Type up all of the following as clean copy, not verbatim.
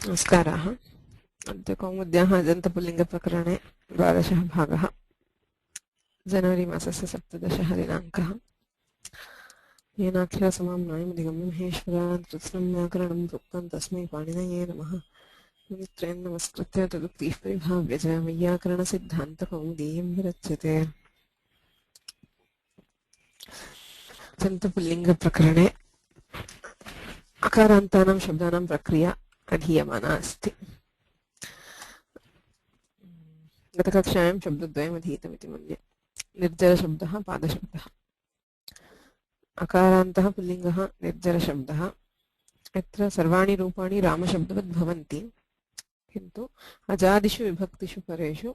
नमस्काराः। अद्य कौमुद्याः अजन्तपुल्लिङ्गप्रकरणे 12 भागः। जनवरी मासस्य 17 दिनाङ्कः। येनाक्षरसमाम्नायमधिगम्य महेश्वरात् कृत्स्नं व्याकरणं प्रोक्तं तस्मै पाणिनये नमः। मुनित्रयं नमस्कृत्य तदुक्तिः परिभाव्य च वैयाकरणसिद्धान्तकौमुदीयं विरच्यते। अजन्तपुल्लिङ्गप्रकरणे अकारान्तानां शब्दानां प्रक्रिया अधीयमाना अस्ति। गतकक्षायां शब्दद्वयम् अधीतमिति मन्ये। निर्जरशब्दः, पादशब्दः। अकारान्तः पुल्लिङ्गः निर्जरशब्दः यत्र सर्वाणि रूपाणि रामशब्दवत् भवन्ति, किन्तु अजादिषु विभक्तिषु परेषु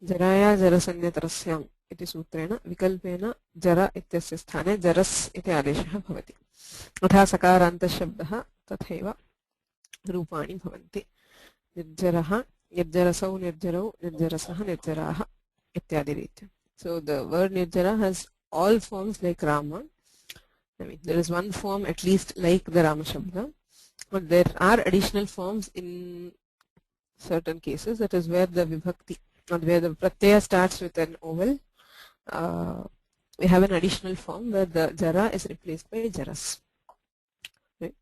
जराया जरसंज्ञतरस्याम् इति सूत्रेण विकल्पेन जर इत्यस्य स्थाने जरस् इति आदेशः भवति। तथा सकारान्तशब्दः तथैव रूपाणि भवन्ति। निर्जरः, निर्जरसौ, निर्जरौ, निर्जरसः, निर्जराः इत्यादि रीत्या. So the word nirjara has all forms like Rama. I mean, there is one form at least like the Rama Shabda, but there are additional forms in certain cases. That is where the vibhakti, or where the pratyaya starts with an oval. We have an additional form where the jara is replaced by jaras. Right?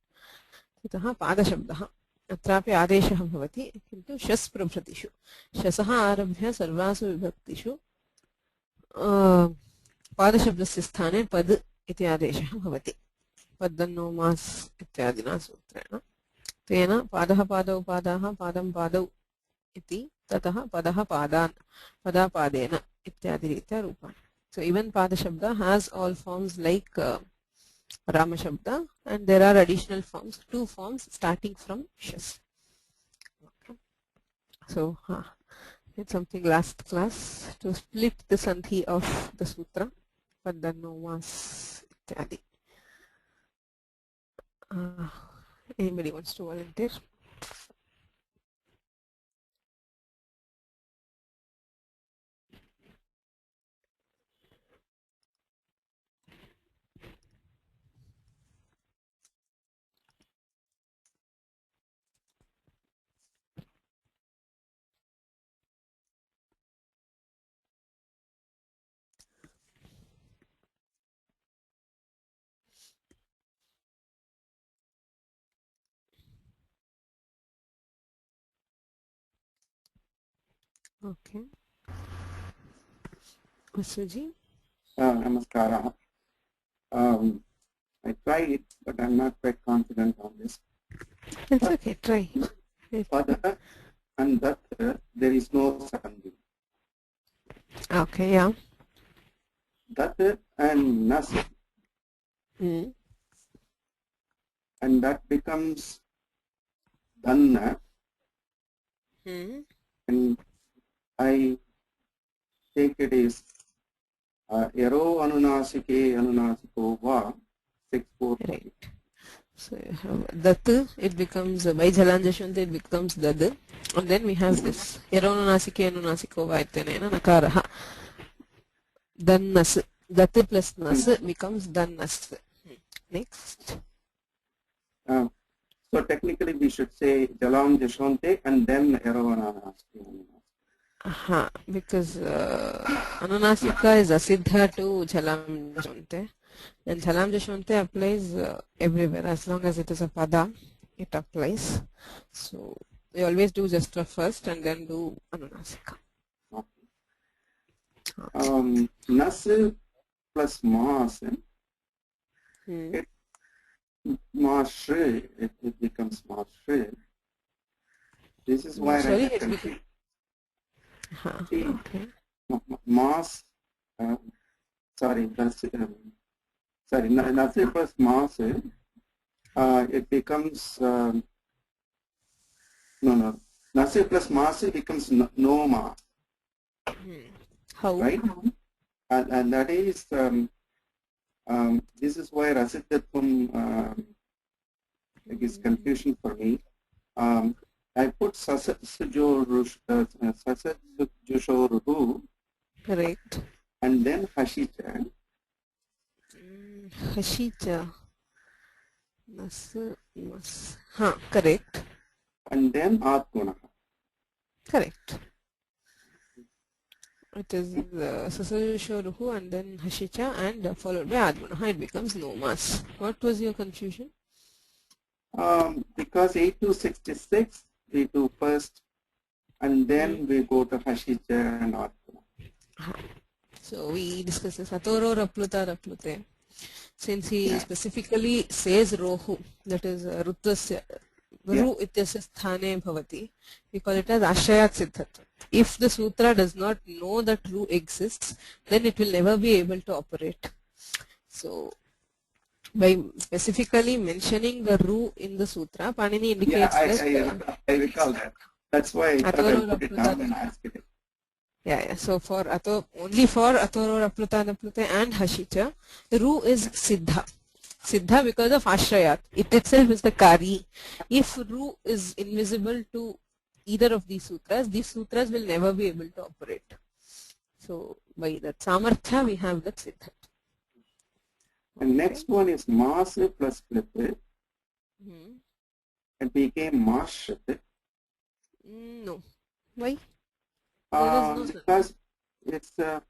Tataha pada shabdaha. अत्रापि आदेशः भवति, किन्तु शस् प्रभृतिषु शसः आरभ्य सर्वासु विभक्तिषु पादशब्दस्य स्थाने पद इति आदेशः भवति। पद्दन्नो मास् इत्यादिना सूत्रेण। तेन पादः पादौ पादाः पादं पादौ इति, ततः पदः पादान् पदा पादेन इत्यादि रीत्या रूपाणि. So even pada shabda has all forms like Rama Shabda, and there are additional forms, 2 forms starting from shas. Okay. So it's something last class to split the sandhi of the sutra. Paddanno mas ityadi. Anybody wants to volunteer? Okay. Vasuji? Namaskara. I tried it, but I'm not quite confident on this. It's okay, try. Pada and that there is no sandhi. Okay, yeah. That and nas. And that becomes dhanna. And I think it is ero anunasike anunasiko va 6-4. Right. So you have dat, it becomes by jalanjashunte, it becomes dad, and then we have this ero anunasike anunasiko va ityanena nakaraha. Dannas, dat plus nas becomes dannas. Next. So technically we should say jalam jashonte and then ero anunasike. Because anunasika is asiddha to jalam jashonte, and jalam jashonte applies everywhere. As long as it is a pada, it applies. So we always do jastra first and then do anunasika. Nas plus mas, it becomes masre. This is why Sorry, I it okay. Mas, sorry, Nasi plus mas, it becomes, no, Nasi plus mas becomes no mas. How? Right? And that is, this is why Rasiddhatvam is confusion for me. I put Sasajushoruhu. Correct. And then Hashicha. Hashicha. Correct. and then Atguna. Correct. It is Sasajushoruhu and then Hashicha and followed by Adguna. It becomes Nomas. What was your confusion? Because 8 to 66 we do first and then we go to Hashicha and Atguna. So we discuss this Atoro Rapluta Raplute. Since he specifically says Rohu, that is Rutrasya, Ru ityasya sthane bhavati, we call it as Ashrayat Siddhatva. If the sutra does not know that Ru exists, then it will never be able to operate. So, by specifically mentioning the Ru in the sutra, Panini indicates that. I recall that. That's why I thought I put it down and asked it. Yeah. So for only for Atoro Rapluta Raplute and Hashicha, Ru is Siddha. Siddha because of Ashrayat. It itself is the Kari. If Ru is invisible to either of these sutras will never be able to operate. So by that Samartha we have that Siddha. And next one is Masa plus Klipit. It became Mashrit. No. Why? Because it's the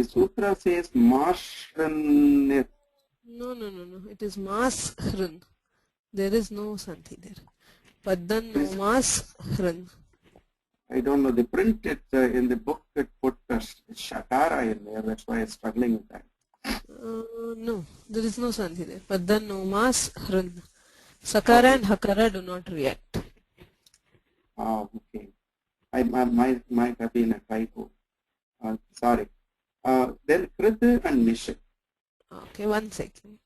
sutra says Mashranit. No. It is Mas-hran. There is no Sandhi there. Paddan no Mas-hran. I don't know. They printed in the book it put Shakara in there. That's why I'm struggling with that. No, there is no Sandhi there. Paddan no Mas-hran. Sakara and Hakara do not react. Oh, okay. I might have been a typo. Sorry. Then Krita and Nishit. Okay, 1 second.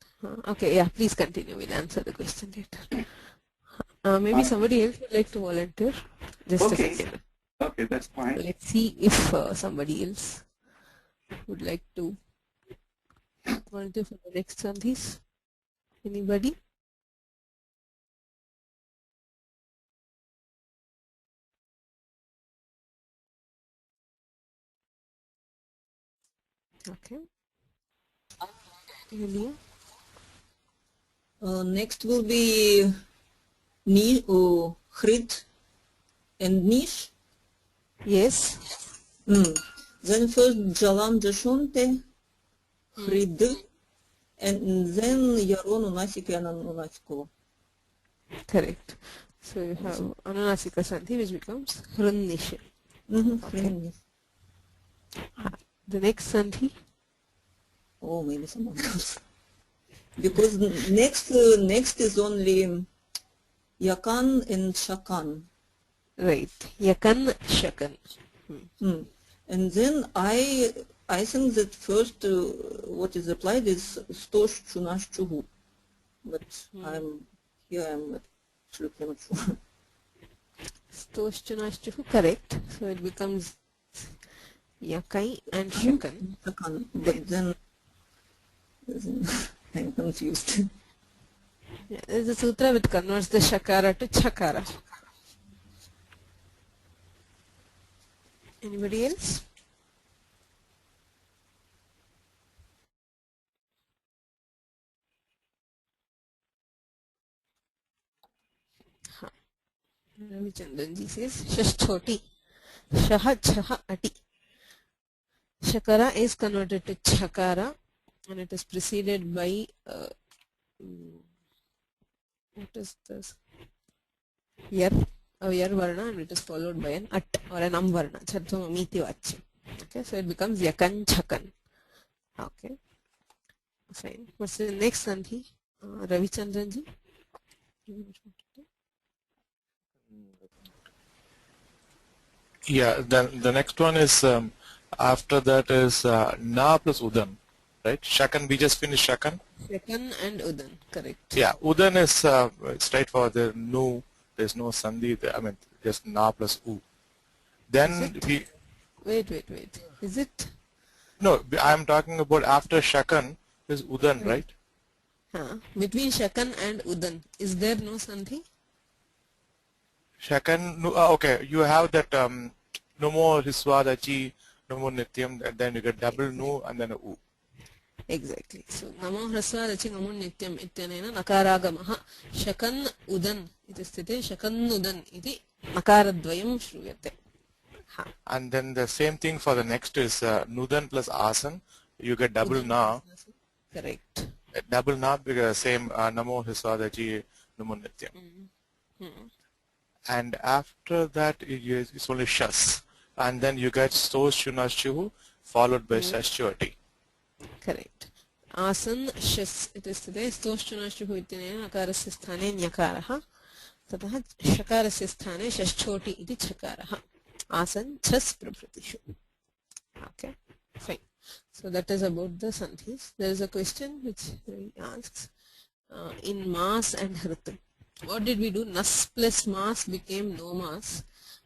Okay, yeah, please continue. We'll answer the question later. Maybe somebody else would like to volunteer. Just a second. Okay, that's fine. Let's see if somebody else would like to volunteer for the next Sandhis. Anybody? Okay. Julia? Next will be Hrid and Nish. Yes. Then first Jalam Jashunte, Hrid, and then Yaron Unasika and Anunasiko. Correct. So you have Anunasika Sandhi which becomes Hrinnish. Okay. The next Sandhi? Oh, maybe someone else. Because next is only Yakan and Shakan. Right. Yakan, Shakan. And then I think that first what is applied is Stosh Chunash Chuhu. But I'm absolutely not sure. Stosh Chunash Chuhu, correct. So it becomes Yakai and Shakan. Shakan. But then I'm confused. Yeah, there is a sutra which converts the Shakara to Chakara. Anybody else? Ravi Chandranji says Shashchoti. Shaha Chaha Ati. Shakara is converted to Chakara and it is preceded by what is this? Yar, a Yar Varna, and it is followed by an At or an Am Varna. Chadvamamiti Vachya. Okay, so it becomes Yakan Chakan. Okay, fine. What's the next Sandhi? Ravi Chandranji? Yeah, then the next one is after that is Na plus Udan, right? Shakan, we just finished Shakan. Shakan and Udan, correct. Yeah, Udan is straightforward. There's no Sandhi. I mean, just Na plus U. Then we. Wait. Is it? No, I'm talking about after Shakan is Udan, right? Between Shakan and Udan, is there no Sandhi? Shakan, no, okay, you have that no more Hiswadachi, no more Nityam, and then you get double Nu and then a U. Exactly. So namo hrasvadachi namun nityam ityanena nakaरागमः शकन् उदन् इति स्थिते शकन् उदन् इति नकाराद्वयं श्रूयते. And then the same thing for the next is nudan plus asan. You get double na. Correct. Double na because same namo hiswadaji namun nityam. And after that it's only shas. And then you get stos shunashu followed by shashchuati. Correct. आसन् शस् इति स्थिते स्तोश्चुनाश्चुः इत्यनेन नकारस्य स्थाने न्यकारः ततः शकारस्य स्थाने षष्ठोटि इति छकारः आसन् छस् प्रभृतिषु. Okay, fine. So that is about the sandhis. There is a question which he asks in mas and hrit. What did we do? Nas plus mas became no mas.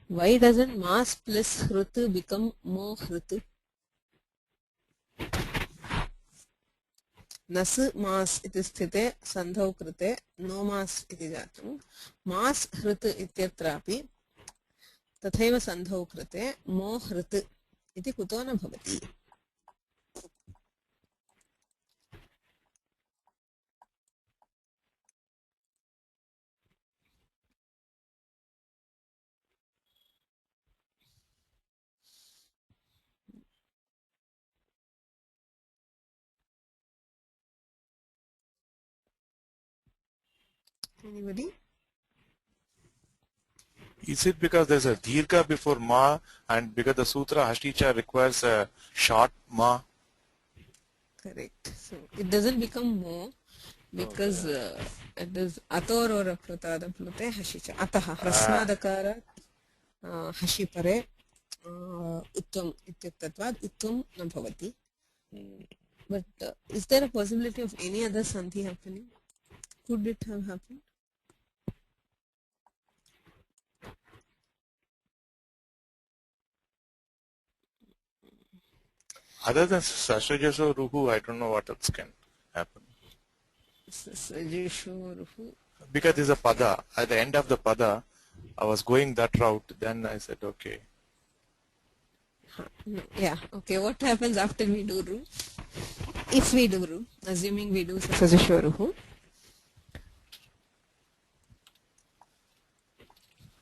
Why doesn't mas plus hrit become mo hrit? नस् मास् इति स्थिते सन्धौ कृते no मास् इति जातं. मास् हृत् इत्यत्रापि तथैव सन्धौ कृते मो हृत् इति कुतो न भवति? Anybody? Is it because there's a dirgha before ma and because the sutra hashticha requires a short ma? Correct. So it doesn't become mo because it is ator or apratada plute hashicha. Ataha hrasmadakara hashipare uttam ityuktvatvad uttam na bhavati. But is there a possibility of any other sandhi happening? Could it have happened? Other than sashajaso ruhu, I don't know what else can happen. Because there's a pada. At the end of the pada, I was going that route. Then I said, okay. No. Yeah. Okay. What happens after we do ru? If we do ru, assuming we do sasajashoruhu.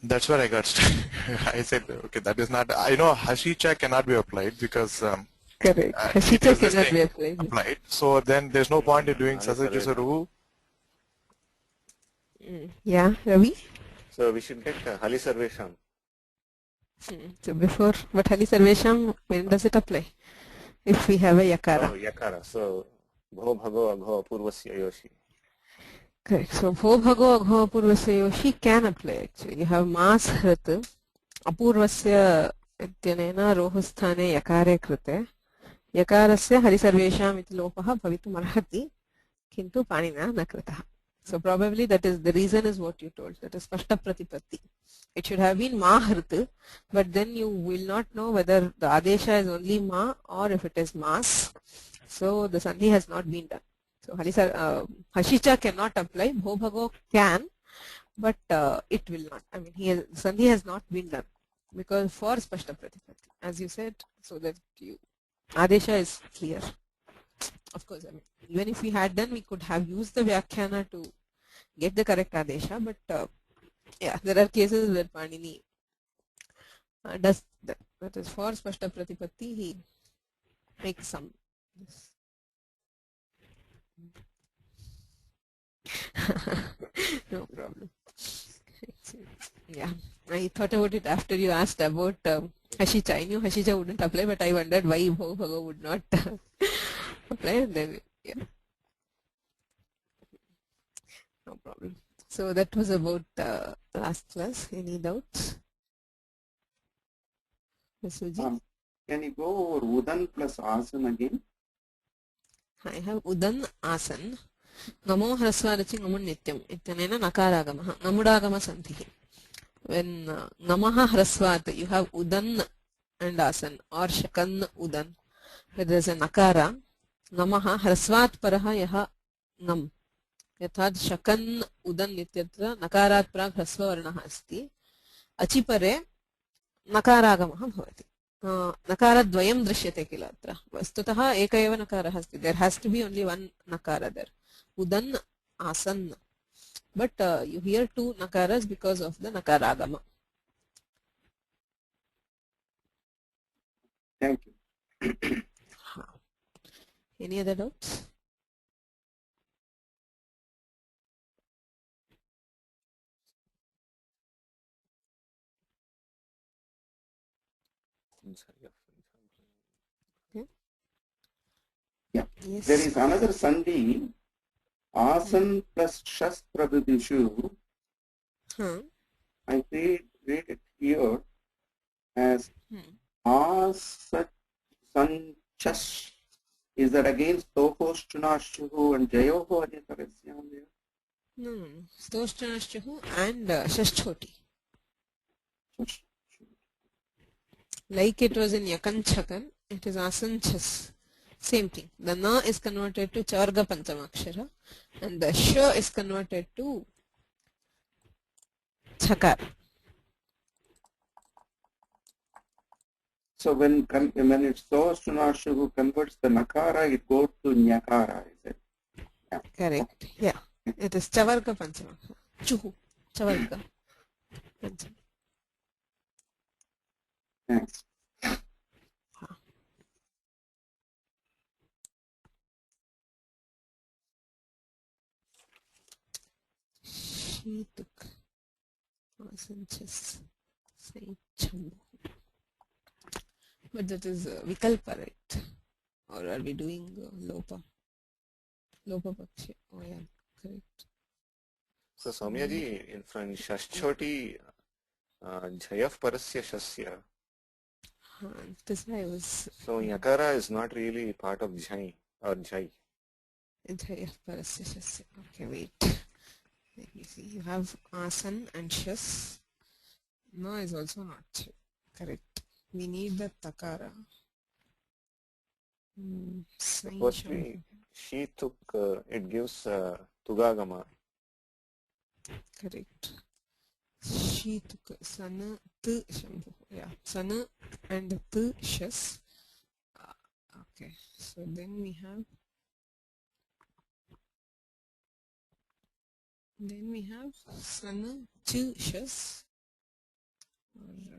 That's where I got stuck. I said, okay, that is not. I know hashicha cannot be applied because. Correct. Hashicha cannot be applied. So then there's no point in doing sasajasa ruhu. Yeah, Ravi? So we should get Hali Sarvesham. So before, but Hali Sarvesham, when does it apply? If we have a yakara. Oh, yakara. So bho bhago agho apurvasya yoshi. Correct. So bho bhago agho apurvasya yoshi can apply actually. You have mas hrit apurvasya ityanena rohusthane yakare krite. यकारस्य हरिसर्वेषाम् इति लोपः भवितुम् अर्हति किन्तु पाणिना न कृतः. So probably that is the reason is what you told, that is spashta pratipatti. It should have been ma hrit, but then you will not know whether the adesha is only ma or if it is mas. So the sandhi has not been done. So hashicha cannot apply, bho bhago can, but it will not. I mean, sandhi has not been done because for spashta pratipatti, as you said, so that you Adesha is clear. Of course, I mean, even if we had done, we could have used the Vyakhyana to get the correct Adesha, but yeah, there are cases where Panini does that. That is for Spashta Pratipatti, he makes some. No problem. Yeah, I thought about it after you asked about Hashicha. I knew Hashicha wouldn't apply, but I wondered why Bho Bhago would not apply. And then, yeah, no problem. So that was about last class. Any doubts? Can you go over Udan plus Asan again? I have Udan Asan. Namo hrasvadachi namun nityam. Ityanena nakaragamaha. Namudagama sandhihi. When namaha hrasvat, you have udan and asan or shakan udan. Where there is a nakara, namaha hrasvat paraha yaha nam. Yathad shakan udan nityatra nakarat prag hrasva varnaha asti. Achipare nakaragamaha bhavati. नकारद्वयं दृश्यते किल अत्र वस्तुतः एक एव नकारः अस्ति there has to be only one nakara there udan asan but you hear two nakaras because of the nakaragama. Thank you. Any other doubts? Okay. Yeah. Yes. There is another sandhi, asan plus shas prabhudishu. I read it here as asat sanchas. Is that against Tofos, Chunashuhu, and Jayoho Aditarasyam there? No. Stoshtanashchuhu and shashchoti. Like it was in Yakanchakan, it is asanchas. Same thing. The na is converted to chavarga panchamakshara and the sh is converted to chakar. So when it's Toshunashu who converts the nakara, it goes to nyakara, is it? Yeah. Correct. Yeah. It is chavarga panchamakshara. Chuhu. Chavarga. Thanks. She took Asanchas Saichambu. But that is Vikalpa, right? Or are we doing Lopa? Lopa Pakshi. Oh, yeah, correct. So, Soumyaji, in front Shashchoti, Jayaf Parasya Shasya. This I was. So, Yakara is not really part of Jai or Jai. Jayaf Parasya Shasya. Okay, wait. Let me see. You have Asan and Shas. No is also not correct. We need the Takara. Supposedly, she took, it gives Tugagama. Correct. She took Sana Tu Shambhu. Yeah, Sana and Tu Shas. Okay, so then we have. Then we have Sana Chu Shas. Or,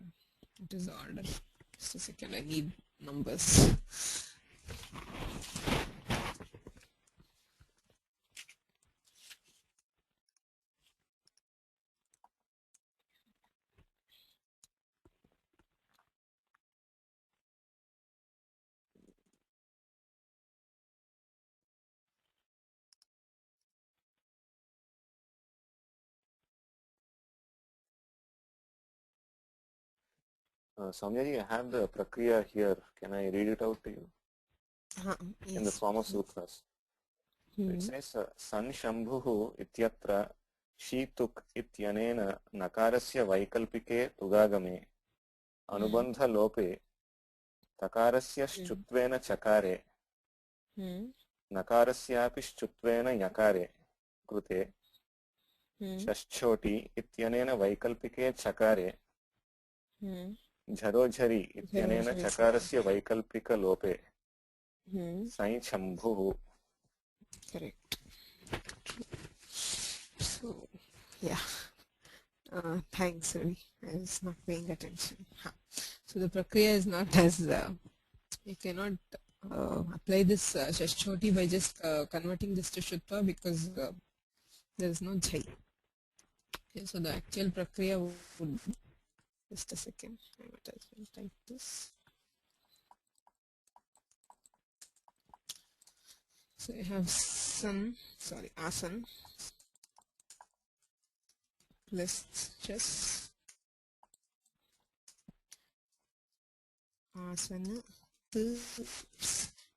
it is order. Just a second, I need numbers. Soumyaji, I have the Prakriya here. Can I read it out to you? Yes. In the form of sutras. It says, San Shambhuhu ityatra Shituk ityanena nakarasya vaikalpike tugagame anubandha lope takarasya shchutvena chakare nakarasyapi shchutvena yakare krute shashchoti ityanena vaikalpike chakare झरोझरि इत्यनेन चकारस्य वैकल्पिकलोपे Sai शंभुः. Correct. So, yeah. Thanks, Ravi. I was not paying attention. So the prakriya is not as you cannot apply this shashchoti by just converting this to shutva because there is no jai. Okay, so the actual prakriya would. Just a second, I might as well type this. So you have asan plus chas asana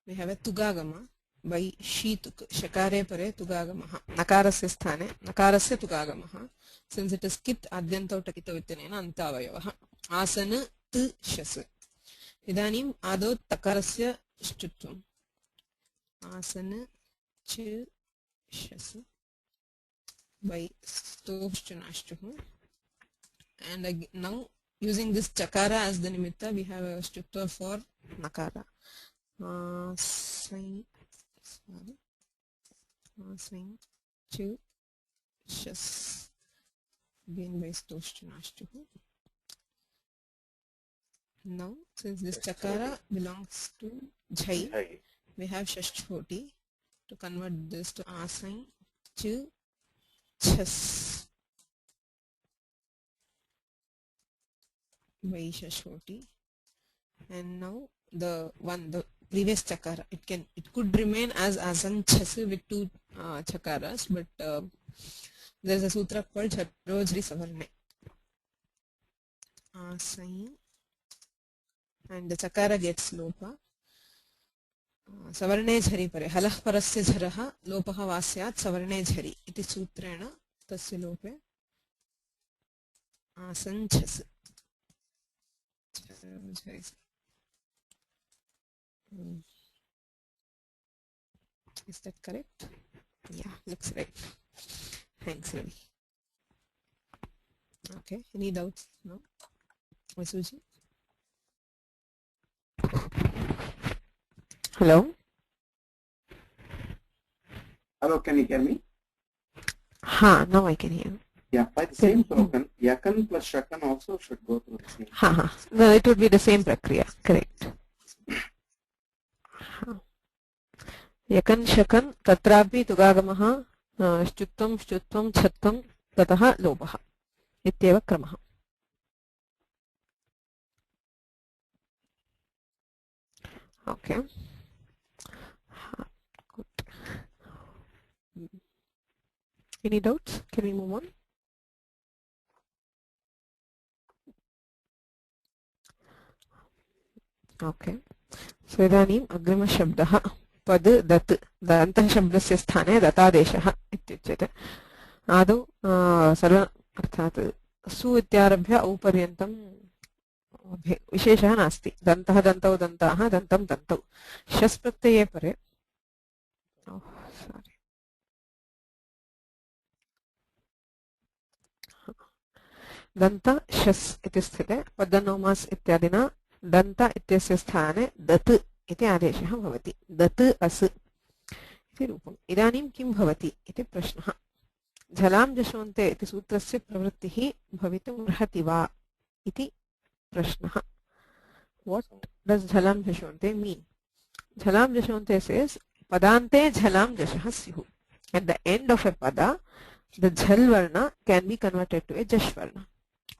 we have a tugagama by shituk shakare pare tugagamaha nakarasya sthane nakarasya tugagamaha. Since it is kit adyanta utakita vityanena antavayavaha asana tu shas. Idanim ado takarasya shchutvam asana ch shas by stoshtanashtuhu and now using this chakara as the nimitta, we have a shtukta for nakara. Swing, chu, shas. Again by stoshtunashtuhu. Now, since this chakara belongs to jhai, we have shashchoti to convert this to asai, chu, chas. By shashchoti. And now the previous chakara, it could remain as asan chas with two chakaras, but there is a sutra called Chaturojri Savarne. Asai, and the chakara gets lopa. Savarne jhari pare halah parasya jharaha lopaha vasyat savarne jhari iti sutrena tasya lope asan chas. Is that correct? Yeah, looks right. Thanks, Ravi. Okay, any doubts? No? Vasuji? Hello? Hello, can you hear me? Now I can hear. Yeah, by the same token, yakan plus shakan also should go through the same. No, it would be the same prakriya, correct. Yakan shakan tatrapi tugagamaha shchutvam shchutvam chatvam tataha lopaha ityeva kramaha. Okay. Good. Any doubts? Can we move on? Okay. So इदानीम् अग्रिमशब्दः पद दत् दन्तशब्दस्य स्थाने दतादेशः इत्युच्यते. आदौ सर्व अर्थात् सु इत्यारभ्य औ पर्यन्तं विशेषः नास्ति. दन्तः दन्तौ दन्ताः दन्तं दन्तौ. शस् प्रत्यये परे दन्त शस् इति स्थिते पदनोमास् इत्यादिना दन्त इत्यस्य स्थाने दत् इति आदेशः भवति. दत् अस् इति रूपम्. इदानीं किं भवति इति प्रश्नः. झलां जशोन्ते इति सूत्रस्य प्रवृत्तिः भवितुमर्हति वा इति प्रश्नः. What does झलां जशोन्ते mean? झलां जशोन्ते says padante झलां जशः स्युः. At the end of a pada, the jhal varna can be converted to a jash varna.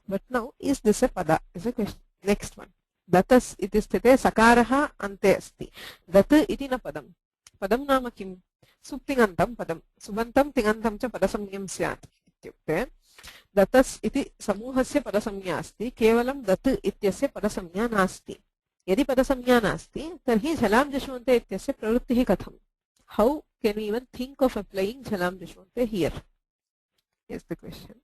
But now, is this a pada? Is a question. Next one. Datas iti sthite sakaraha ante asti. Dat iti na padam. Padam nama kim? Suptingantam padam. Subantam tingantam cha padasamyam syat. Ityukte datas iti samuhasya padasamya asti. Kevalam dat ityasya padasamya nasti. Yadi padasamya nasti, tarhi jhalam jashvante ityasya pravrittihi katham. How can we even think of applying jhalam jashvante here? Is the question.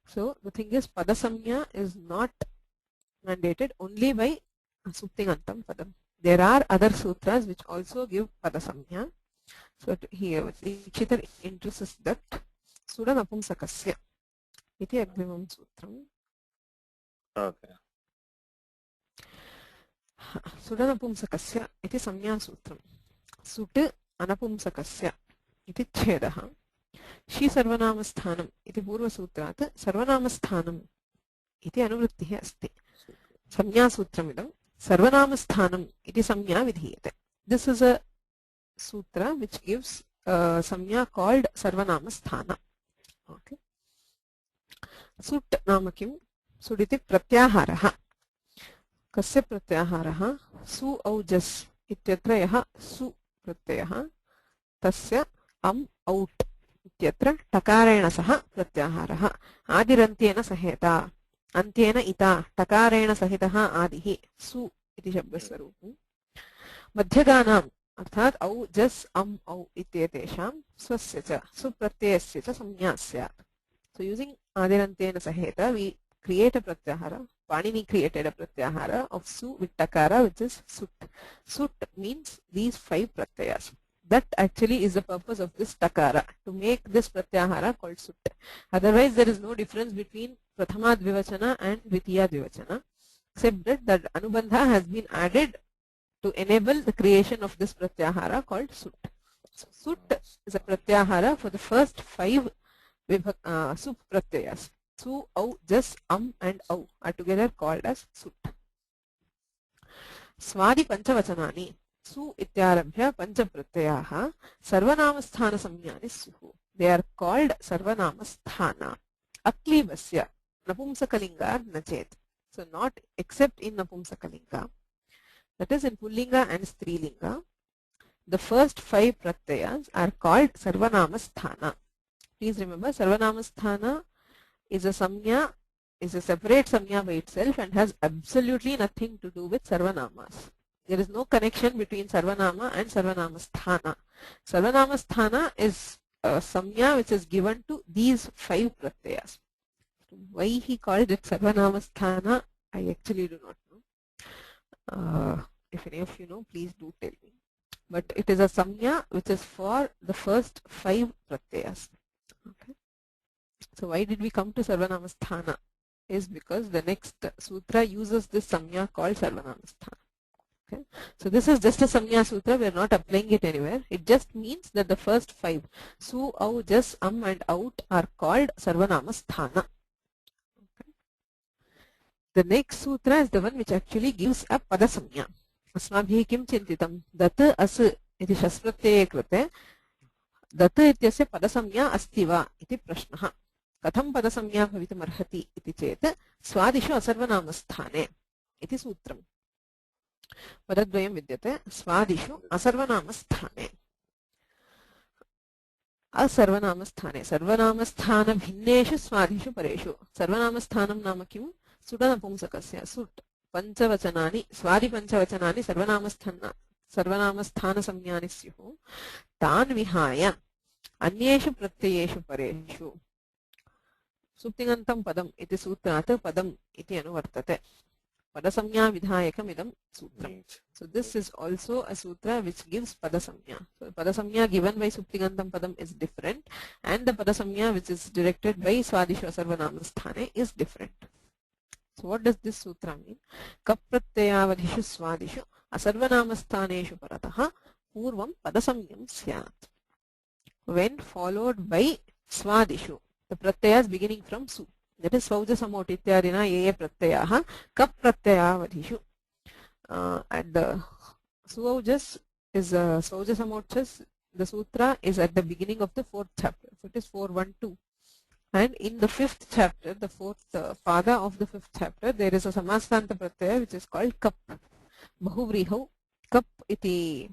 So the thing is, padasamya is not mandated only by suptingantam padam. There are other sutras which also give padasamya. So here Dikshiter introduces that sudanapumsakasya iti agrimam sutram. Okay. Sudanapumsakasya iti samya sutram. Sut anapumsakasya iti chhedaha. Shi sarvanamasthanam iti purvasutrat sarvanamasthanam iti anuvrittihi asti. Samya sutramidam sarvanamasthanam iti samya vidhiyate. This is a sutra which gives samya called sarvanamasthana. Okay. Sut nama kim? Suditi pratyaharaha. Kasya pratyaharaha? Su aujas ityatra yaha su pratyahah tasya out इत्यत्र टकारेण सह प्रत्याहारः. आदिरन्त्येन सहेता अन्त्येन इता टकारेण सहितः आदिः सु इति शब्दस्वरूपम्. मध्यगानाम् अर्थात् औ जस् औ इत्येतेषां स्वस्य च सुप्रत्ययस्य च संज्ञा स्यात्. So using आदिरन्त्येन सहेता we create a pratyahara. Panini created a pratyahara of su with takara, which is sut. Sut means these 5 pratyayas. That actually is the purpose of this takara, to make this pratyahara called sut. Otherwise, there is no difference between prathama dvivachana and dvitiya dvivachana, except that the anubandha has been added to enable the creation of this pratyahara called sut. So, sut is a pratyahara for the first 5 sup pratyayas. Su, au, jas, and au are together called as sut. Swadi panchavachanani. Su ityarabhya panchapratyayah sarvanamastana samyani syuhu. They are called sarvanamasthana. Aklivasya napumsakalinga nachet. So not except in napumsakalinga. That is in Pumlinga and Strilinga. The first 5 pratyayas are called sarvanamasthana. Please remember, sarvanamasthana is a samya, is a separate samya by itself and has absolutely nothing to do with sarvanamas. There is no connection between sarvanama and sarvanamasthana. Sarvanamasthana is a samya which is given to these 5 pratyayas. Why he called it sarvanamasthana, I actually do not know. If any of you know, please do tell me. But it is a samya which is for the first 5 pratyayas. Okay. So why did we come to sarvanamasthana? Is because the next sutra uses this samya called sarvanamasthana. Okay. So this is just a samya sutra, we are not applying it anywhere. It just means that the first 5, su, au, jas, and out, are called sarvanamasthana. Okay. The next sutra is the one which actually gives a pada samya. Asmabhiः किं चिन्तितं दत् अस् इति शस्प्रत्यये कृते दत् इत्यस्य पदसंज्ञा अस्ति वा इति प्रश्नः. कथं पदसंज्ञा भवितुमर्हति इति चेत् स्वादिषु असर्वनामस्थाने इति सूत्रम्. पदद्वयं विद्यते. स्वादिषु असर्वनामस्थाने. असर्वनामस्थाने सर्वनामस्थानभिन्नेषु स्वादिषु परेषु. सर्वनामस्थानं नाम किं? सुटनपुंसकस्य सुट्. पंचवचनानि स्वादिपंचवचनानि सर्वनामस्थानसंज्ञानि स्युः. तान् विहाय अन्येषु प्रत्ययेषु परेषु सुप्तिङन्तं पदम् इति सूत्रात् पदम् इति अनुवर्तते. पदसंज्ञा विधायकमिदं सूत्रम्. So this is also a sutra which gives padasamya. So padasamya given by suptingantam padam is different, and the padasamya which is directed by swadishu asarvanamasthane is different. So what does this sutra mean? Kap pratyayavadhishu swadishu asarvanamasthāneshu paratah purvam padasamyam syat. When followed by swadishu, the pratyayas beginning from su, that is svauja samot ityadina ye pratyayah kap pratyayavadhishu. And the suaujas is svauja samochas. The sutra is at the beginning of the 4th chapter. So it is 4.1.2. And in the 5th chapter, the 4th pada of the 5th chapter, there is a samasthanta pratyaya which is called kap. Bahuvrihau kap iti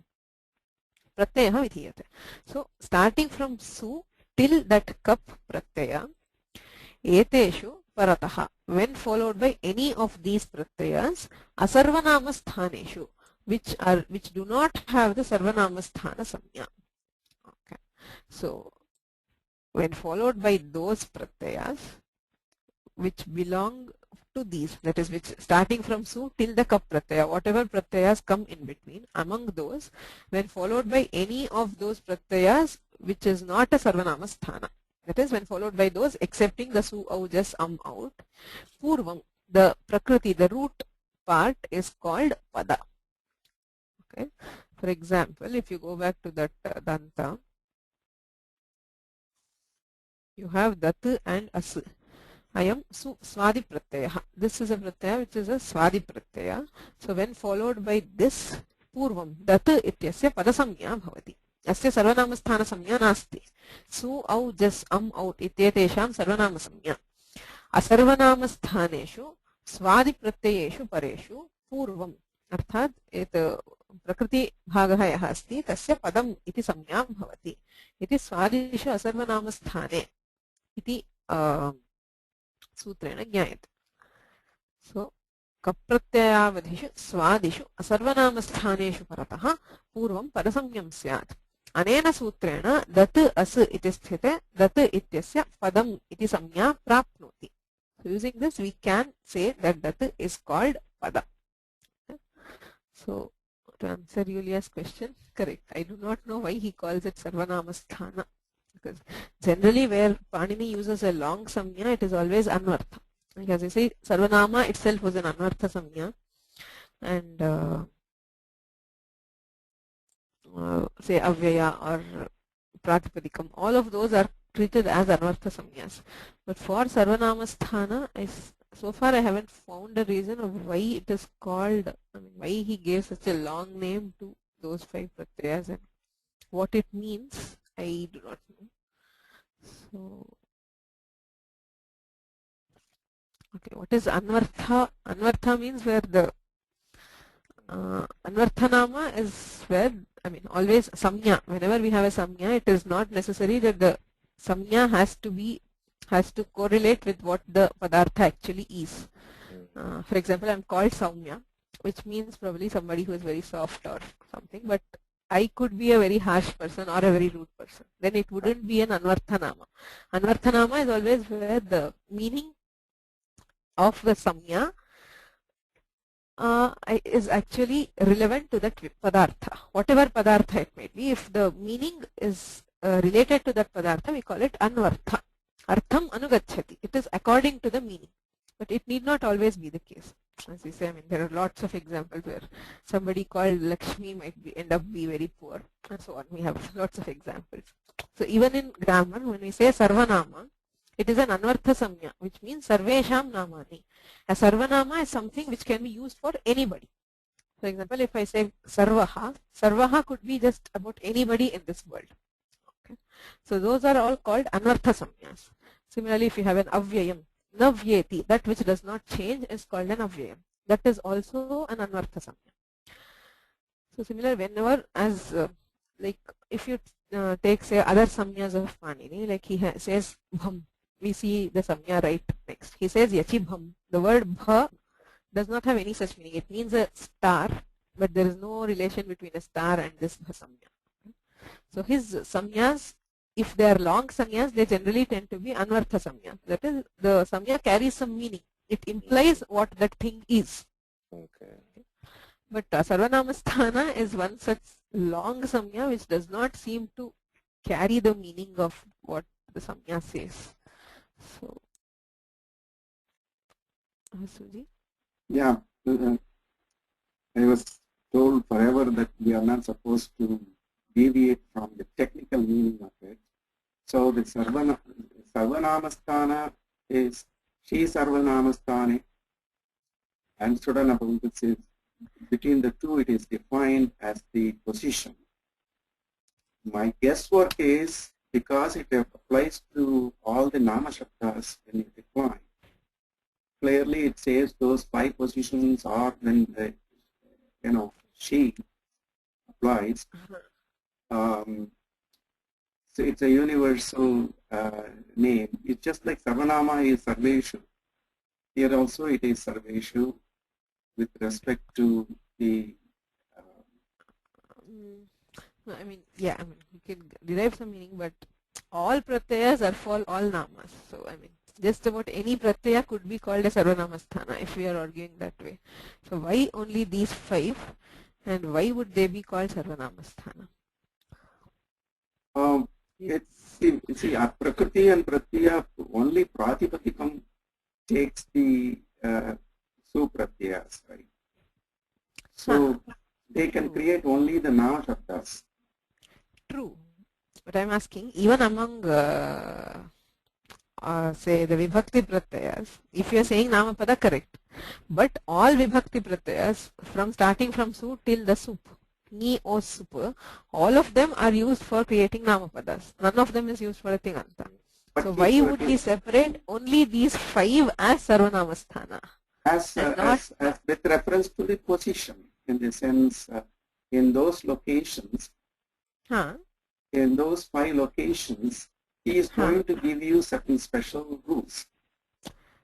pratyaya vidhiyate. So starting from su till that kap pratyaya, eteshu parataha, when followed by any of these pratyayas, asarvanamasthāneshu, which do not have the sarvanamasthana samya. Okay. So when followed by those pratyayas which belong to these, that is, which starting from su till the kap pratyaya, whatever pratyayas come in between, among those, when followed by any of those pratyayas which is not a sarvanamasthana, that is, when followed by those excepting the su, au, jas, out, purvam, the prakriti, the root part is called pada. Okay. For example, if you go back to that danta, you have dat and as. I am swadi pratyaya. This is a pratyaya which is a swadi pratyaya. So when followed by this purvam, dat ityasya padasamya bhavati. Asya sarvanamasthana samya nasti. Su, au, jas, out ityetesham sarvanama samya. Asarvanamasthāneshu swadi pratyayeshu pareshu purvam. अर्थात एक प्रकृति भागः यः अस्ति तस्य पदम् इति संज्ञा भवति इति स्वादिषु असर्वनामस्थाने इति सूत्रेण ज्ञायते. सो कप्रत्ययावधिषु स्वादिषु असर्वनामस्थानेषु परतः पूर्वं पदसंज्ञं स्यात्. अनेन सूत्रेण दत् अस् इति स्थिते दत् इत्यस्य पदम् इति संज्ञा प्राप्नोति. So using this we can say that dat is called pada. So To answer Yulia's question, correct. I do not know why he calls it Sarvanamasthana, because generally where Panini uses a long samya, it is always anvartha. Because you see, Sarvanama itself was an anvartha samya, and say avyaya or pratipadikam, all of those are treated as anvartha samyas. But for Sarvanamasthana, so far I haven't found a reason of why it is called, I mean, why he gave such a long name to those 5 pratyayas, and what it means, I do not know. So, okay, what is anvartha? Anvartha means where the anvarthanama is where, I mean, always samya. Whenever we have a samya, it is not necessary that the samya has to correlate with what the padartha actually is. For example, I'm called Saumya, which means probably somebody who is very soft or something, but I could be a very harsh person or a very rude person. Then it wouldn't be an anvarthanama. Anvarthanama is always where the meaning of the samya is actually relevant to that padartha. Whatever padartha it may be, if the meaning is related to that padartha, we call it anvartha. Artham anugacchati. It is according to the meaning. But it need not always be the case. As we say, I mean, there are lots of examples where somebody called Lakshmi might end up be very poor, and so on. We have lots of examples. So even in grammar, when we say sarvanama, it is an anvartha samya, which means sarvesham namani. A sarvanama is something which can be used for anybody. For example, if I say sarvaha, sarvaha could be just about anybody in this world. Okay. So those are all called anvartha samyas. Similarly, if you have an avyayam, navyeti, that which does not change is called an avyayam. That is also an anvartha samya. So similar, whenever as like if you take say other samyas of Panini, like he says bham, we see the samya right next. He says yachi bham. The word bha does not have any such meaning. It means a star, but there is no relation between a star and this samya. So his samyas, if they are long samyas, they generally tend to be anvartha samya. That is, the samya carries some meaning. It implies what that thing is. Okay. But Sarvanamasthana is one such long samya which does not seem to carry the meaning of what the samya says. So, Suji? Yeah, I was told forever that we are not supposed to deviate from the technical meaning of it. So the Sarvanamasthana is Shri Sarvanamasthane, and Sudanapavitas is between the two, it is defined as the position. My guesswork is because it applies to all the Nama Shabdas when you define. Clearly it says those 5 positions are when the, she applies. So it's a universal name. It's just like Sarvanama is Sarveshu. Here also it is Sarveshu with respect to the I mean, yeah, I mean, you can derive some meaning, but all pratyayas are for all namas. So, I mean, just about any pratyaya could be called a Sarvanamasthana if we are arguing that way. So, why only these 5 and why would they be called Sarvanamasthana? see, Prakriti and Pratyaya, only Pratipadikam takes the Supratyayas, right? So, they can create only the Nama Shabdas. True. But I'm asking, even among, say, the Vibhakti Pratyayas, if you are saying Namapada, correct. But all Vibhakti Pratyayas, starting from Su till the Sup, Ni, O, Sup, all of them are used for creating Namapadas. None of them is used for a Tinganta. So why would he separate only these 5 as Sarvanamasthana? As with reference to the position, in the sense, in those locations, in those 5 locations, he is going to give you certain special rules.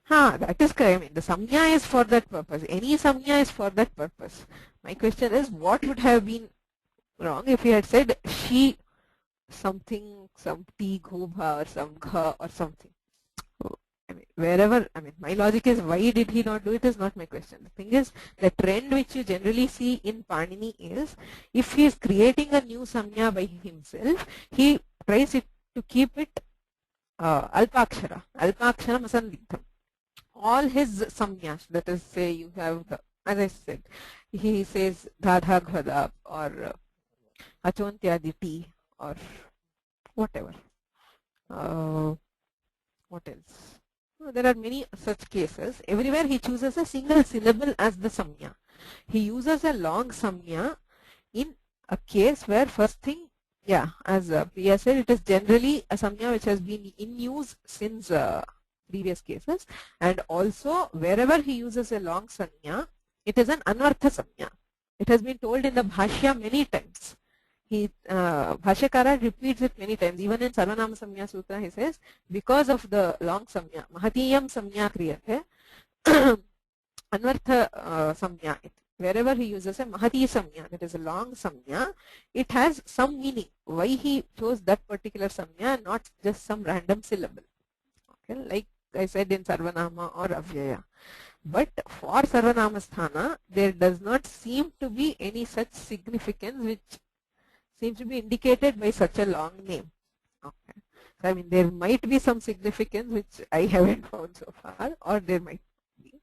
That is correct. I mean, the samya is for that purpose. Any samya is for that purpose. My question is, what would have been wrong if he had said she something, some T, Ghubha or some Gha or something? So, I mean, wherever, I mean, my logic is why did he not do it is not my question. The thing is, the trend which you generally see in Panini is, if he is creating a new samya by himself, he tries it to keep it alpakshara masandigdham. All his samyas, that is, say you have, as I said, he says Dhadha Ghada or Achontyaditi or whatever. What else? There are many such cases. Everywhere he chooses a single syllable as the samya. He uses a long samya in a case where first thing, yeah, as Priya said, it is generally a samya which has been in use since previous cases, and also wherever he uses a long samya, it is an anvartha samya. It has been told in the bhashya many times. Bhashyakara repeats it many times. Even in Sarvanama Samya Sutra, he says, because of the long samya, Mahatiyam samya kriyate, Anvartha samya. Wherever he uses a Mahati samya, that is a long samya, it has some meaning. Why he chose that particular samya, not just some random syllable. Okay, like I said in Sarvanama or Avyaya. But for Sarvanamasthana, there does not seem to be any such significance which seems to be indicated by such a long name. Okay. So, I mean, there might be some significance which I haven't found so far, or there might be.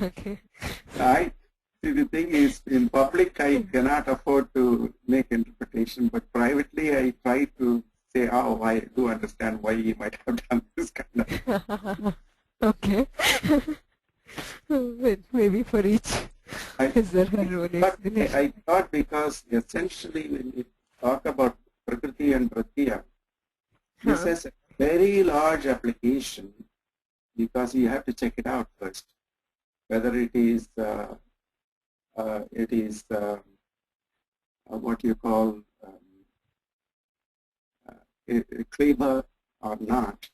Okay. The thing is, in public, I cannot afford to make interpretation, but privately, I try to say, oh, I do understand why he might have done this kind of. Okay. Maybe for each. I thought because essentially when we talk about Prakriti and Pratya, this has a very large application because you have to check it out first, whether it is what you call clever or not,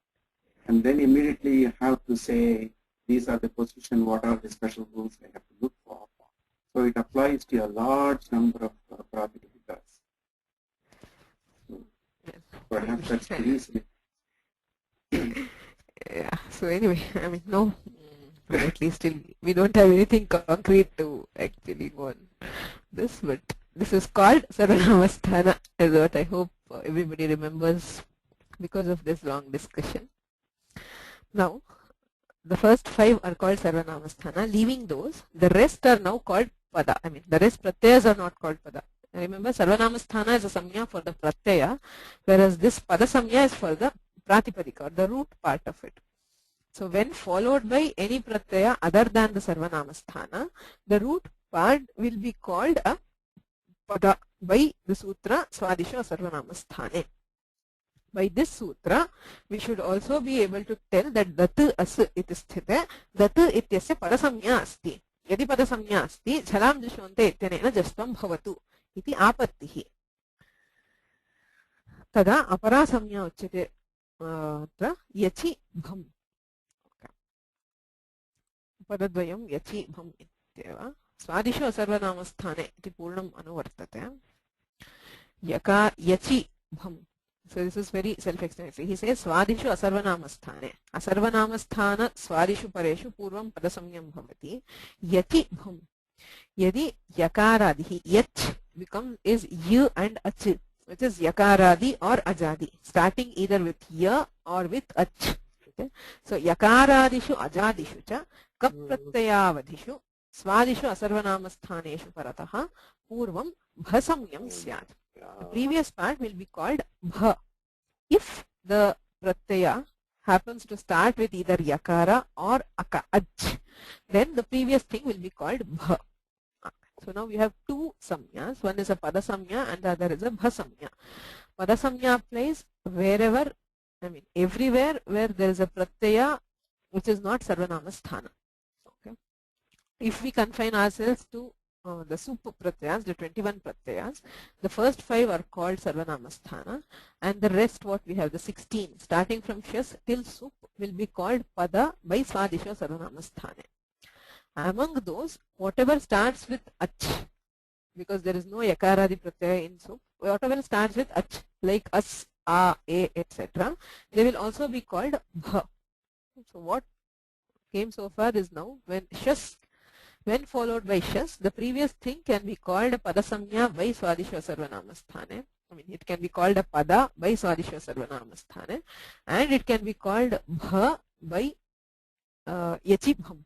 and then immediately you have to say these are the position, what are the special rules I have to look for. So it applies to a large number of Pratipadhikas. So perhaps that's the reason. Yeah, so anyway, I mean, no, at least still we don't have anything concrete to actually go on this, but this is called Sarvanamasthana, is what I hope everybody remembers because of this long discussion. Now, the first 5 are called Sarvanamasthana. Leaving those, the rest are now called Pada. I mean, the rest Pratyayas are not called Pada. Remember, Sarvanamasthana is a samya for the Pratyaya, whereas this Pada samya is for the Pratipadika, or the root part of it. So, when followed by any Pratyaya other than the Sarvanamasthana, the root part will be called a Pada by the Sutra Swadisho Sarvanamasthane. By this sutra, we should also be able to tell that dat as iti sthite, dat ityasya padasamya asti. Yadi padasamya asti, jhalam jashonte ityanena jastvam bhavatu iti apattihi. Tada apara samya uchyate yachi bham. Padadvayam yachi bham ityeva. Swadisho sarvanamasthane iti purnam anuvartate. Yaka yachi bham. So this is very self-explanatory. He says Swadishu asarvanamasthane. Asarvanamasthana swadishu pareshu purvam padasamyam bhavati. Yati bham. Yadi yakaradihi. Yach becomes is y and ach, which is yakaradi or ajadi, starting either with ya or with ach. Okay? So yakaradishu ajadishu cha kapratyayavadishu swadishu asarvanamassthaneshu parataha purvam bhasamyam syat. The previous part will be called bha. If the pratyaya happens to start with either yakara or aj, then the previous thing will be called bha. So now we have 2 samyas. One is a pada samya and the other is a bha samya. Pada samya applies wherever, I mean everywhere where there is a pratyaya which is not sarvanamasthana. Okay. If we confine ourselves to the sup pratyayas, the 21 pratyayas, the first 5 are called sarvanamasthana, and the rest what we have, the 16 starting from shas till sup, will be called pada by swadisha sarvanamasthane. Among those, whatever starts with ach, because there is no yakaradi pratyaya in sup, whatever starts with ach, like as, a, etc. They will also be called bha. So what came so far is now when shas, when followed by shas, the previous thing can be called a padasamya by swadisha sarvanamasthane. I mean, it can be called a pada by swadisha sarvanamasthane, and it can be called bha by yachibham.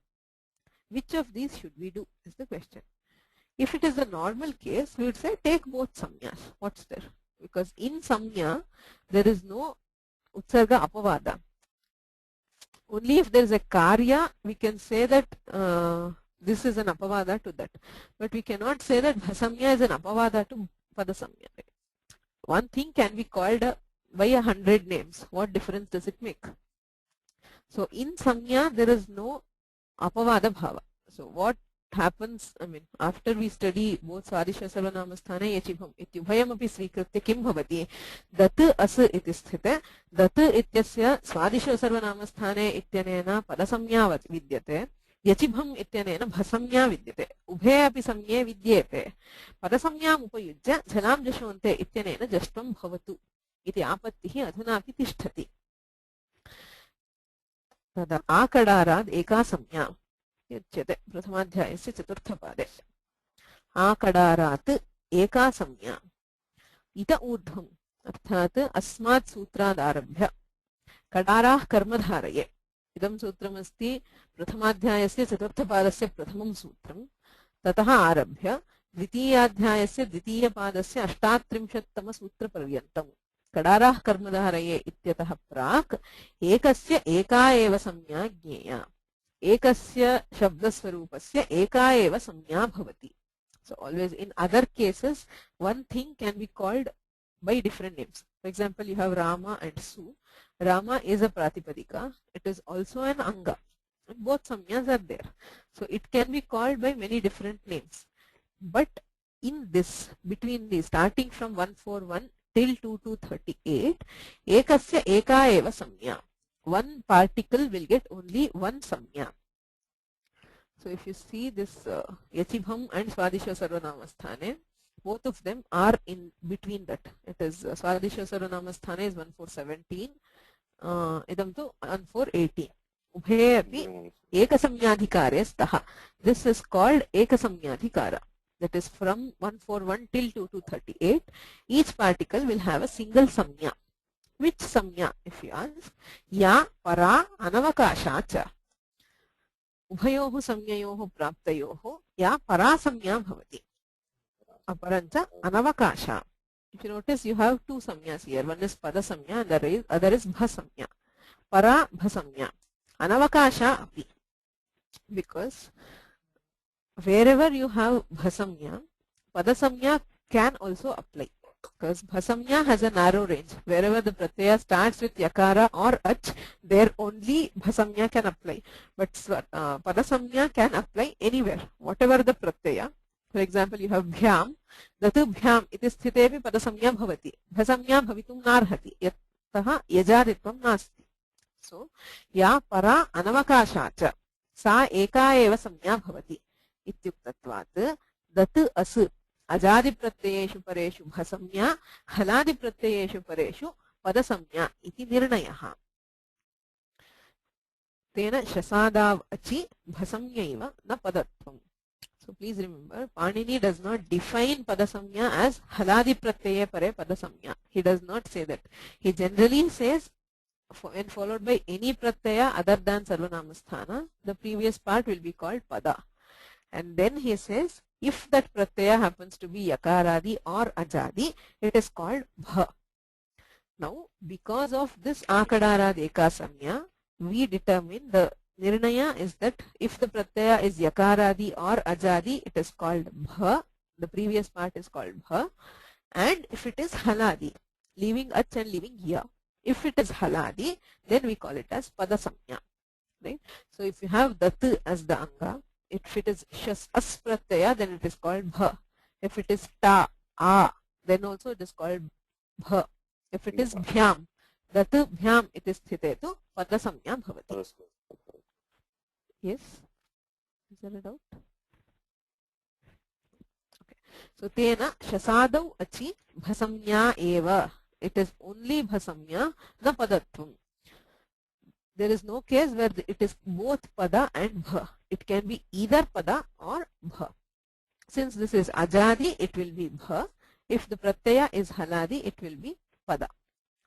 Which of these should we do is the question. If it is the normal case, we would say take both samyas. What's there? Because in samya, there is no utsarga apavada. Only if there is a karya, we can say that this is an apavada to that. But we cannot say that bhasamya is an apavada to padasamya. One thing can be called by 100 names. What difference does it make? So in samya, there is no apavada bhava. So what happens, I mean, after we study both swadisha sarvanamasthane yachibham ityubhayam api svikritya kim bhavati dat as iti sthite dat ityasya swadisha sarvanamasthane ityanena padasamya vidyate yachibham ityanena bhasamya vidyate ubhe api samye vidyete padasamyam upayujya jhalam jashonte ityanena jashtvam bhavatu iti apattihi adhuna api tishtati tada akadarat eka samya युज्यते प्रथमाध्यायस्य चतुर्थपादे आकडारात् एका संज्ञा इत ऊर्ध्वम् अर्थात् अस्मात् सूत्रादारभ्य कडाराः कर्मधारये इदं सूत्रमस्ति प्रथमाध्यायस्य चतुर्थपादस्य प्रथमं सूत्रं ततः आरभ्य द्वितीयाध्यायस्य द्वितीयपादस्य 38तम सूत्रपर्यन्तम् कडाराः कर्मधारये इत्यतः प्राक् एकस्य एका एव संज्ञा ज्ञेया ekasya shabdasvarupasya eka eva samya bhavati. So always in other cases, one thing can be called by different names. For example, you have Rama and Su. Rama is a pratipadika. It is also an anga. And both samyas are there. So it can be called by many different names. But in this, between these, starting from 141 till 2238, ekasya eka eva samya. One particle will get only one samya. So if you see this yachibham and swadisha sarvanamasthane, both of them are in between that. It is swadisha sarvanamasthane is 1417, idam tu 1418. Ubhe api ekasamyadhikare staha. This is called ekasamyadhikara. That is from 141 till 2238. Each particle will have a single samya. Which samya, if you ask? Ya para anavakasha cha. Ubhayoho samyayoho praptayoho ya para samya bhavati. Aparancha anavakasha. If you notice, you have two samyas here. One is pada samya and the other is bha samya. Para bha samya. Anavakasha api. Because wherever you have bha samya, pada samya can also apply. Because bhasamya has a narrow range. Wherever the pratyaya starts with yakara or ach, there only bhasamya can apply. But padasamya can apply anywhere. Whatever the pratyaya. For example, you have bhyam. Datu bhyam iti sthitepi padasamya bhavati. Bhasamya bhavitum narhati. Yattaha yajaditvam nasti. So, ya para anavakashacha. Sa eka eva samya bhavati. Ityuktatvat datu asu. अजादि प्रत्ययेषु परेषु भसंज्ञा हलादि प्रत्ययेषु परेषु पदसंज्ञा इति निर्णयः तेन शसादाव अचि भसंज्ञैव न पदत्वम्. So please remember, Panini does not define padasamya as haladi pratyaya pare padasamya. He does not say that. He generally says when followed by any pratyaya other than sarvanamasthana, the previous part will be called pada. And then he says if that pratyaya happens to be yakaradi or ajadi, it is called bha. Now, because of this akadarad eka samya, we determine the nirnaya is that if the pratyaya is yakaradi or ajadi, it is called bha. The previous part is called bha. And if it is haladi, leaving ach and leaving ya, if it is haladi, then we call it as padasamya. Right? So if you have datu as the anga, if it is shas as pratyaya, then it is called bha. If it is ta, a, then also it is called bha. If it is bhyam, datu bhyam it is sthitetu padasamya bhavati. Yes? Is there a doubt? Okay. So tena shasadau achi bhasamya eva it is only bhasamya, na padatvam. There is no case where it is both pada and bha. It can be either pada or bha. Since this is ajadi, it will be bha. If the pratyaya is haladi, it will be pada.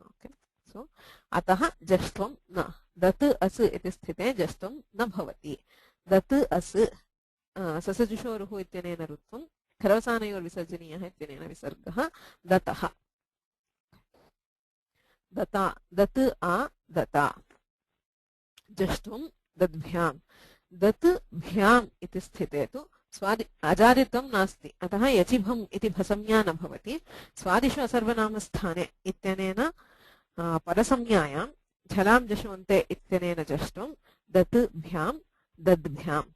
Okay. So, ataha jashtvam na. Dat as iti sthite jashtvam na bhavati. Dat as ससजुषोरुः इत्यनेन रुत्वं खरवसानयोर्विसर्जनीयः इत्यनेन विसर्गः दतः दता दत् आ दता जष्ट्वं दद्भ्यां दत् भ्याम् इति स्थिते तु अजादित्वं नास्ति अतः यचिभम् इति भसंज्ञा न भवति स्वादिषु असर्वनामस्थाने इत्यनेन परसंज्ञायां झलां जषोन्ते इत्यनेन जष्ट्वं दत् भ्यां दद्भ्याम्.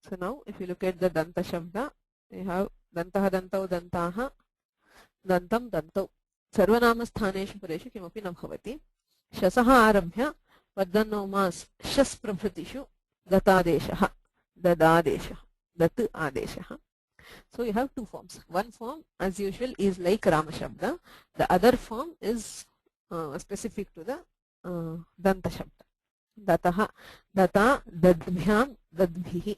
So now if you look at the danta shabda, we have dantah dantau dantaha dantam dantau. Sarvanama sthaneshu pareshu kimapi na bhavati. Shasaha arabhya vaddanomas shas prabhritishu datadeshaha dadadeshaha dat adeshaha. So you have two forms. One form as usual is like Rama shabda. The other form is specific to the danta shabda. Dataha data dadbhyam dadbhihi.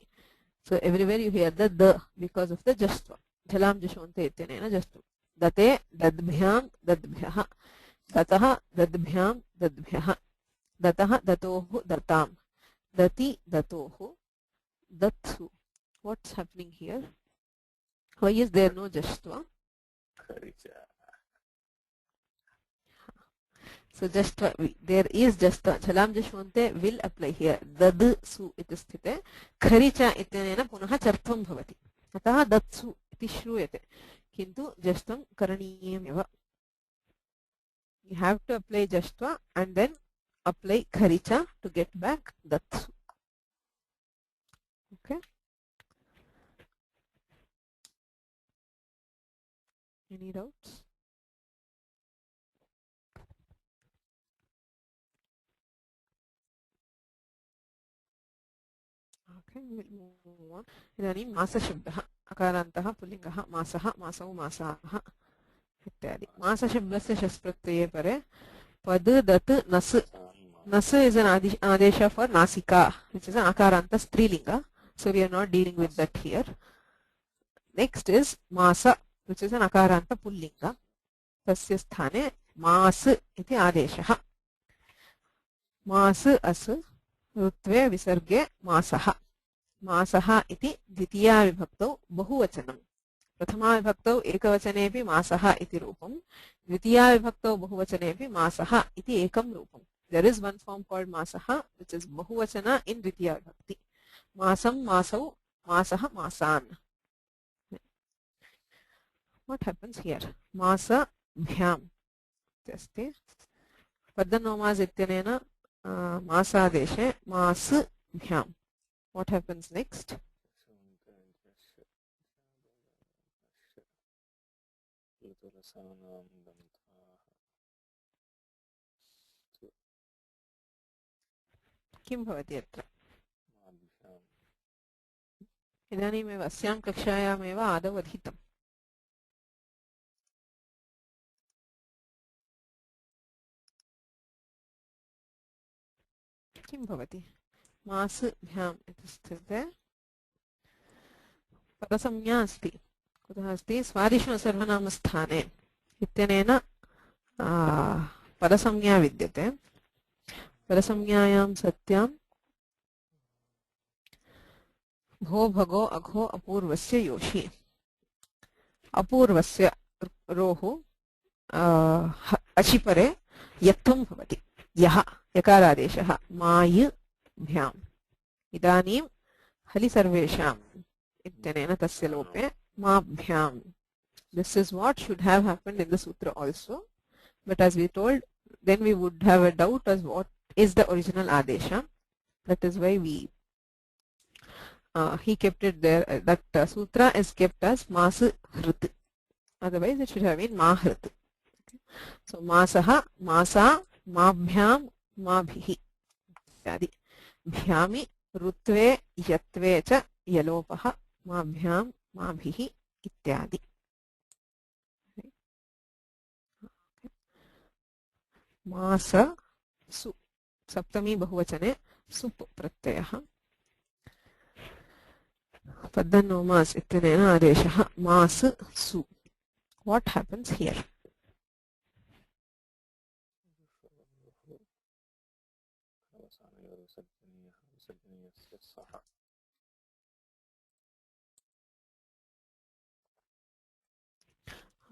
So everywhere you hear the because of the jastva. Jhalam jashonte ityanena jastu. Date dadbhyam dadbhyaha. Dataha dadbhyam dadbhyaha. Dataha datohu datam. Dati datohu datsu. What's happening here? Why is there no jastva? So jastva, there is jasta. Jhalam jashvante will apply here. Dad su iti sthite. Kharicha ityanena punaha chartvam bhavati. Ataha datsu iti shruyate. Kintu jastam karaniyam eva. You have to apply jastva and then apply kharicha to get back datsu. Okay. Any doubts? Okay, we'll move on. इदानीं मासशब्दः अकारान्तः पुल्लिङ्गः मासः मासौ मासाः इत्यादि. मासशब्दस्य शस्प्रत्यये परे पद दत् नस्. Nas is an adesha for nasika, which is an akaranta strilinga. So we are not dealing with that here. Next is masa, which is an akaranta pullinga. Tasya sthane mas iti adeshaha. Mas as rutve visarge masaha. Masaha iti dvitiya vibhaktau bahuvachanam. प्रथमा विभक्तौ एकवचनेपि मासः इति रूपं द्वितीया विभक्तौ बहुवचनेपि मासः इति एकं रूपं. There is one form called masaha which is bahuvachana in dvitiya vibhakti. Masam masau masaha masan. What happens here? Masa bhyam asti padanomas ityanena masadeshe mas bhyam. What happens next? किं भवति अत्र? इदानीमेव अस्यां कक्षायामेव आदौ अधीतम्. किं भवति? मास भ्याम् इति स्थिते पदसंज्ञा अस्ति. कुतः अस्ति? स्वादिषु सर्वनामस्थाने इत्यनेन पदसंज्ञा विद्यते. परसंज्ञायां सत्यां भो भगो अघो अपूर्वस्य योषि. अपूर्वस्य रोः अचिपरे यत्वं भवति. यः यकारादेशः मायि भ्याम्. इदानीं हलि सर्वेषाम् इत्यनेन तस्य लोपे माभ्याम्. This is what should have happened in the sutra also, but as we told, then we would have a doubt as what is the original adesha. That is why we he kept it there. That sutra is kept as mas hrit. Otherwise, it should have been mahrit. Okay. So masaha, masa, mabhyam, mabhihi. Ityadi. Bhyami, rutve, yatve cha, yalopaha, mabhyam, mabhihi, ityadi. मास सु सप्तमी बहुवचने सुप् प्रत्ययः पद्दन्नो मास इत्यनेन आदेशः मास सु. What happens here?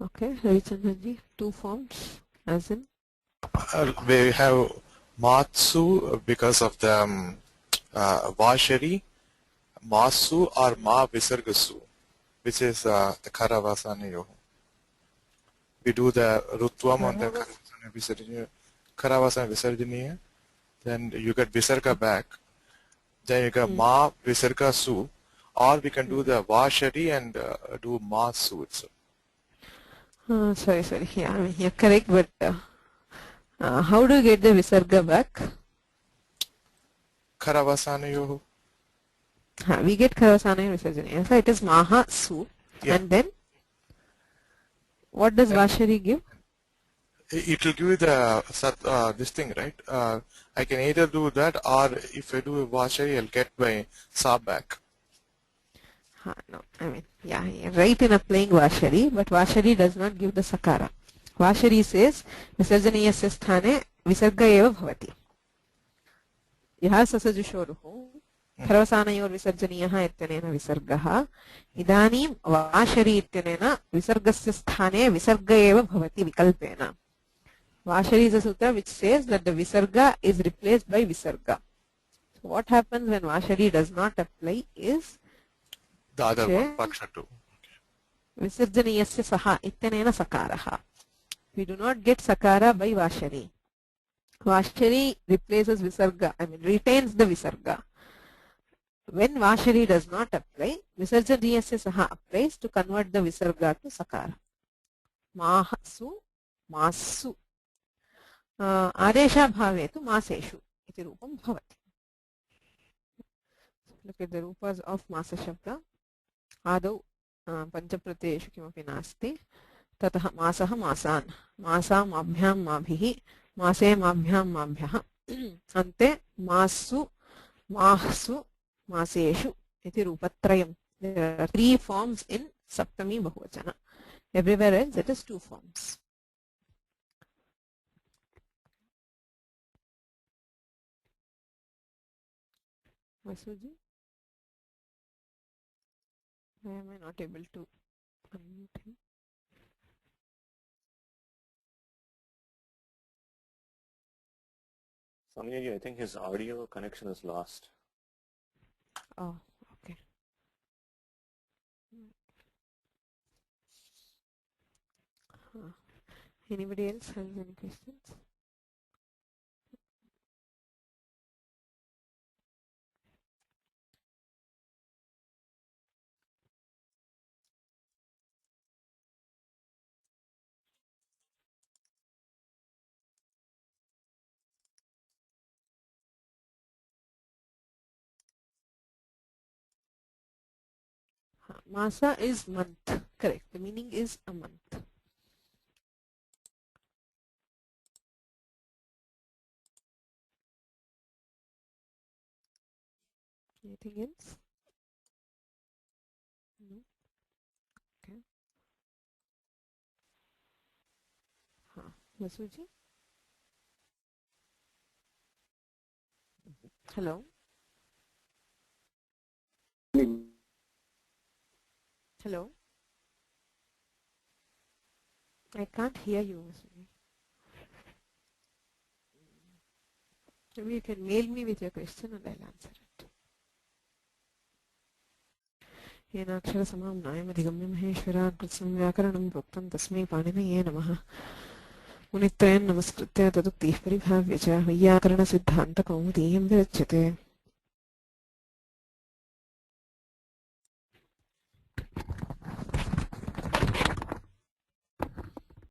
Okay, Ravichandranji, two forms as in? We have matsu because of the vashari, masu or ma visargasu, which is the karavasanayo. We do the rutvam on the karavasana visarjaniya, then you get visarga back, then you get ma visarga su, or we can do the vashari and do masu itself. Sorry, yeah, I mean, you're correct, but how do you get the visarga back? Karavasanayo. We get karavasana visarjaniya, so it is maha su, Yeah. and then what does vashari give? It will give you the this thing, right? I can either do that, or if I do a vashari, I'll get my sa back. No, I mean, yeah, you're right in applying vashari, but vashari does not give the sakara. Vashari says visarjaniyasya sthane visarga eva bhavati. Yaha sasajushoruhu karavasanayor visarjaniyah ityanena visargah idanim vashari ityanena visargasya sthane visarga eva bhavati vikalpena. Vashari is a sutra which says that the visarga is replaced by visarga. So what happens when vashari does not apply is The other one, paksha 2. visarjaniyasya saha ityanena sakaraha. We do not get sakara by vashari. Vashari replaces visarga, I mean retains the visarga. When vashari does not apply, visarjaniyasya saha applies to convert the visarga to sakara. Mahasu, masu. Adesha bhave tu maseshu iti rupam bhavati. Look at the rupas of masa shabda. Adau panchapratyeshu kimapi nasti. ततः मासः मासान् मासाम् माभ्यां माभिः मासे माभ्यां माभ्यः अन्ते मासु माहसु मासेषु इति रूपत्रयम्. There are 3 forms in saptami bahuvachana. Everywhere else it is 2 forms. Vasuji, why am I not able to unmute him? Samyaji, I think his audio connection is lost. Oh, okay. Anybody else has any questions? Masa is month, correct. The meaning is a month. Anything else? No? Okay. Vasuji? Hello? Hello? I can't hear you, Vasuji. Maybe you can mail me with your question and I'll answer it. येनाक्षरसमां नायमधिगम्य महेश्वरात् कृत्स्नं व्याकरणं प्रोक्तं तस्मै पाणिनये नमः. मुनित्रयं नमस्कृत्य तदुक्तिः परिभाव्य च वैयाकरणसिद्धान्तकौमुदीयं विरच्यते.